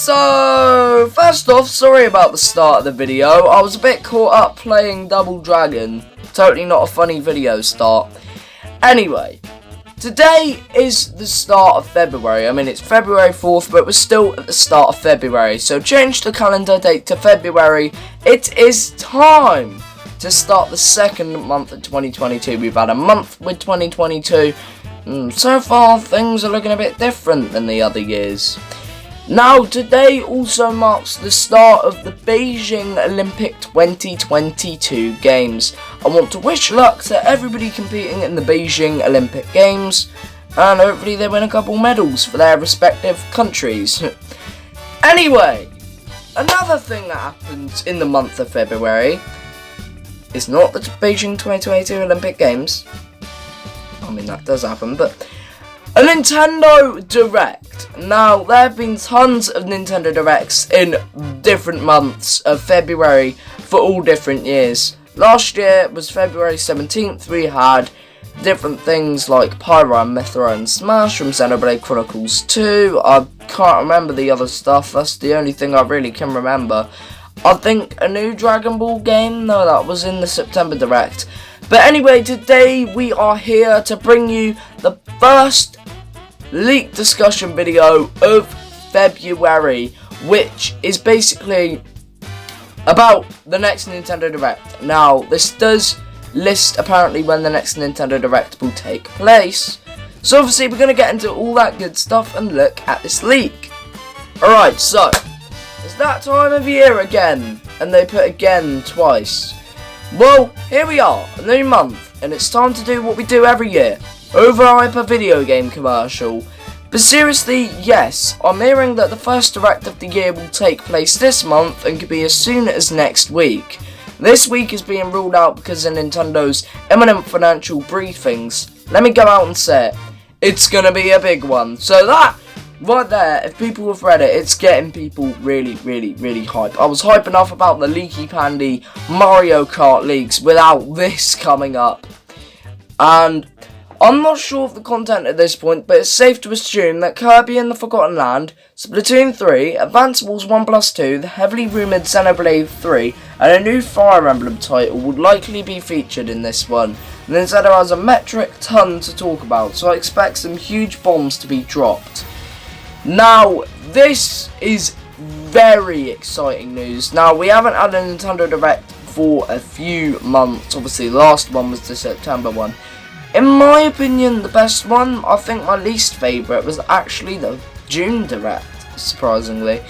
So, first off, sorry about the start of the video. I was a bit caught up playing Double Dragon. Totally not a funny video start. Anyway, today is the start of February. I mean, it's February 4th, but we're still at the start of February. So, change the calendar date to February. It is time to start the second month of 2022. We've had a month with 2022. So far, things are looking a bit different than the other years. Now, today also marks the start of the Beijing Olympic 2022 Games. I want to wish luck to everybody competing in the Beijing Olympic Games, and hopefully they win a couple medals for their respective countries. Anyway, another thing that happens in the month of February is not the Beijing 2022 Olympic Games. I mean, that does happen, but a Nintendo Direct. Now, there have been tons of Nintendo Directs in different months of February for all different years. Last year was February 17th. We had different things like Pyro and Mythra and Smash from Xenoblade Chronicles 2. I can't remember the other stuff. That's the only thing I really can remember. I think a new Dragon Ball game. No, that was in the September Direct. But anyway, today we are here to bring you the first leak discussion video of February, which is basically about the next Nintendo Direct. Now, this does list apparently when the next Nintendo Direct will take place. So obviously we're going to get into all that good stuff and look at this leak. Alright, so it's that time of year again, and they put again twice. Well, here we are, a new month, and it's time to do what we do every year. Overhype a video game commercial. But seriously, yes, I'm hearing that the first Direct of the year will take place this month and could be as soon as next week. This week is being ruled out because of Nintendo's imminent financial briefings. Let me go out and say it. It's gonna be a big one. So that right there, if people have read it, it's getting people really hyped. I was hype enough about the leaky pandy Mario Kart leaks without this coming up. And I'm not sure of the content at this point, but it's safe to assume that Kirby and the Forgotten Land, Splatoon 3, Advance Wars 1+2, the heavily rumoured Xenoblade 3, and a new Fire Emblem title would likely be featured in this one. Nintendo has a metric ton to talk about, so I expect some huge bombs to be dropped. Now, this is very exciting news. Now, we haven't had a Nintendo Direct for a few months. Obviously, the last one was the September one. In my opinion, the best one, I think my least favourite, was actually the June Direct, surprisingly.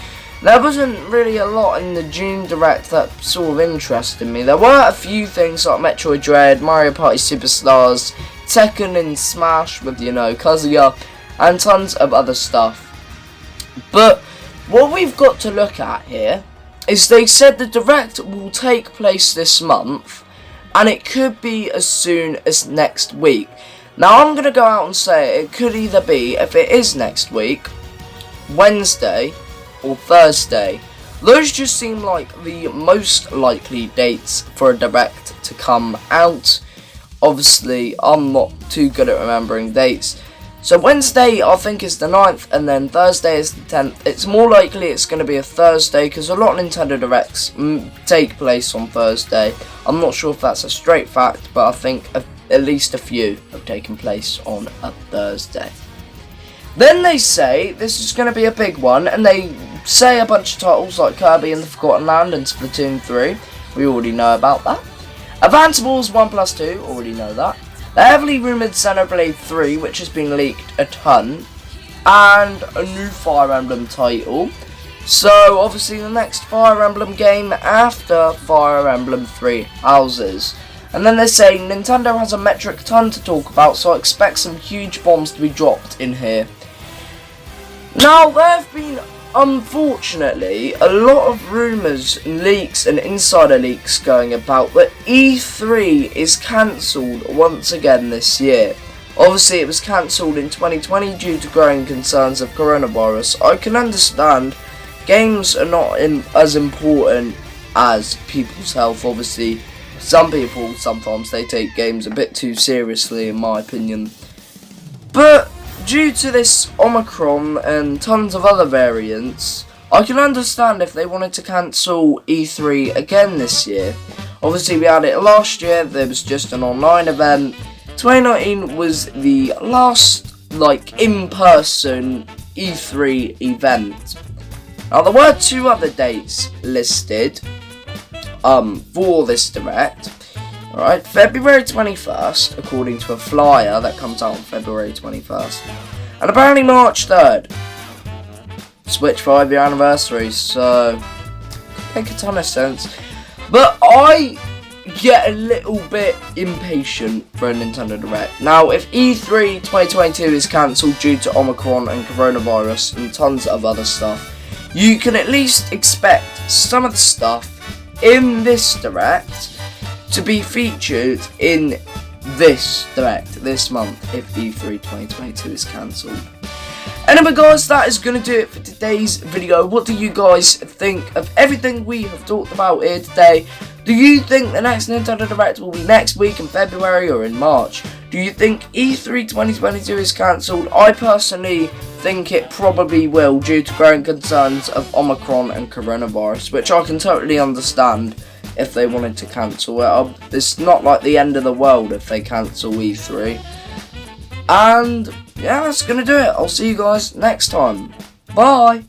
There wasn't really a lot in the June Direct that sort of interested me. There were a few things like Metroid Dread, Mario Party Superstars, Tekken and Smash with, Kazuya, and tons of other stuff. But what we've got to look at here is they said the Direct will take place this month, and it could be as soon as next week. Now, I'm going to go out and say it could either be, if it is next week, Wednesday or Thursday. Those just seem like the most likely dates for a Direct to come out. Obviously, I'm not too good at remembering dates. So Wednesday, I think, is the 9th, and then Thursday is the 10th. It's more likely it's going to be a Thursday, because a lot of Nintendo Directs take place on Thursday. I'm not sure if that's a straight fact, but I think at least a few have taken place on a Thursday. Then they say this is going to be a big one, and they say a bunch of titles like Kirby and the Forgotten Land and Splatoon 3. We already know about that. Advance Wars 1+2, already know that. The heavily rumoured Xenoblade 3, which has been leaked a ton, and a new Fire Emblem title. So, obviously, the next Fire Emblem game after Fire Emblem 3 Houses. And then they say Nintendo has a metric ton to talk about, so I expect some huge bombs to be dropped in here. Now, there have been, unfortunately, a lot of rumours, leaks and insider leaks going about that E3 is cancelled once again this year. Obviously, it was cancelled in 2020 due to growing concerns of coronavirus. I can understand games are not as important as people's health. Obviously, some people, sometimes they take games a bit too seriously, in my opinion. But due to this Omicron and tons of other variants, I can understand if they wanted to cancel E3 again this year. Obviously we had it last year, there was just an online event. 2019 was the last in-person E3 event. Now there were 2 other dates listed for this Direct. Alright, February 21st, according to a flyer that comes out on February 21st. And apparently March 3rd. Switch 5-year anniversary, so make a ton of sense. But I get a little bit impatient for a Nintendo Direct. Now, if E3 2022 is cancelled due to Omicron and coronavirus and tons of other stuff, you can at least expect some of the stuff in this Direct to be featured in this Direct this month if E3 2022 is cancelled. Anyway guys, that is going to do it for today's video. What do you guys think of everything we have talked about here today? Do you think the next Nintendo Direct will be next week in February or in March? Do you think E3 2022 is cancelled? I personally think it probably will due to growing concerns of Omicron and coronavirus, which I can totally understand if they wanted to cancel it. It's not like the end of the world if they cancel E3. And yeah, that's going to do it. I'll see you guys next time. Bye.